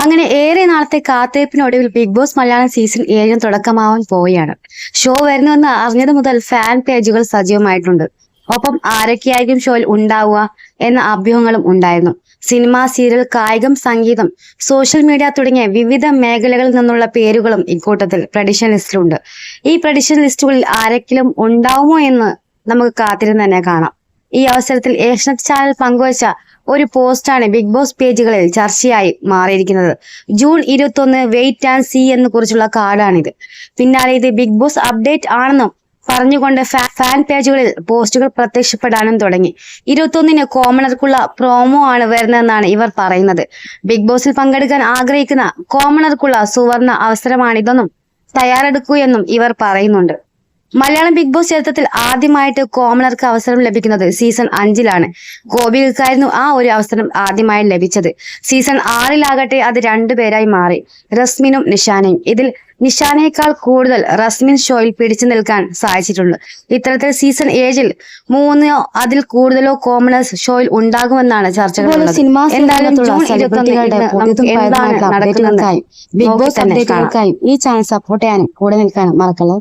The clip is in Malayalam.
അങ്ങനെ ഏറെ നാളത്തെ കാത്തിരിപ്പിനൊടുവിൽ ബിഗ് ബോസ് മലയാളം സീസൺ 7 തുടക്കമാവാൻ പോവുകയാണ്. ഷോ വരുന്നുവെന്ന് അറിഞ്ഞത് മുതൽ ഫാൻ പേജുകൾ സജീവമായിട്ടുണ്ട്. ഒപ്പം ആരൊക്കെയായിരിക്കും ഷോയിൽ ഉണ്ടാവുക എന്ന അഭ്യൂഹങ്ങളും ഉണ്ടായിരുന്നു. സിനിമ, സീരിയൽ, കായികം, സംഗീതം, സോഷ്യൽ മീഡിയ തുടങ്ങിയ വിവിധ മേഖലകളിൽ നിന്നുള്ള പേരുകളും ഇക്കൂട്ടത്തിൽ പ്രഡിഷൻ ലിസ്റ്റിലുണ്ട്. ഈ പ്രഡിഷൻ ലിസ്റ്റുകളിൽ ആരെങ്കിലും ഉണ്ടാവുമോ എന്ന് നമുക്ക് കാത്തിരുന്ന് തന്നെ കാണാം. ഈ അവസരത്തിൽ ഏഷ്യാനെറ്റ് ചാനൽ പങ്കുവച്ച ഒരു പോസ്റ്റാണ് ബിഗ് ബോസ് പേജുകളിൽ ചർച്ചയായി മാറിയിരിക്കുന്നത്. ജൂൺ 21 വെയിറ്റ് ആൻഡ് സീ എന്ന് കുറിച്ചുള്ള കാർഡാണിത്. പിന്നാലെ ഇത് ബിഗ് ബോസ് അപ്ഡേറ്റ് ആണെന്നും പറഞ്ഞുകൊണ്ട് ഫാൻ പേജുകളിൽ പോസ്റ്റുകൾ പ്രത്യക്ഷപ്പെടാനും തുടങ്ങി. 21-ന് കോമണർക്കുള്ള പ്രോമോ ആണ് വരുന്നതെന്നാണ് ഇവർ പറയുന്നത്. ബിഗ് ബോസിൽ പങ്കെടുക്കാൻ ആഗ്രഹിക്കുന്ന കോമണർക്കുള്ള സുവർണ അവസരമാണിതെന്നും തയ്യാറെടുക്കൂ എന്നും ഇവർ പറയുന്നുണ്ട്. മലയാളം ബിഗ് ബോസ് ചരിത്രത്തിൽ ആദ്യമായിട്ട് കോമണർക്ക് അവസരം ലഭിക്കുന്നത് സീസൺ 5-ലാണ്. ഗോപികൾക്കായിരുന്നു ആ ഒരു അവസരം ആദ്യമായി ലഭിച്ചത്. സീസൺ 6-ലാകട്ടെ അത് 2 പേരായി മാറി, റസ്മിനും നിഷാനയും. ഇതിൽ നിഷാനയേക്കാൾ കൂടുതൽ റസ്മിൻ ഷോയിൽ പിടിച്ചു നിൽക്കാൻ സാധിച്ചിട്ടുണ്ട്. ഇത്തരത്തിൽ സീസൺ 7-ൽ 3 അതിൽ കൂടുതലോ കോമണേഴ്സ് ഷോയിൽ ഉണ്ടാകുമെന്നാണ് ചർച്ചകൾ. എന്തായാലും ബിഗ് ബോസ് അപ്ഡേറ്റുകൾക്കായും ഈ ചാനൽ സപ്പോർട്ട് ചെയ്യാനും കൂടെ നിൽക്കാനും മറക്കല്ലേ.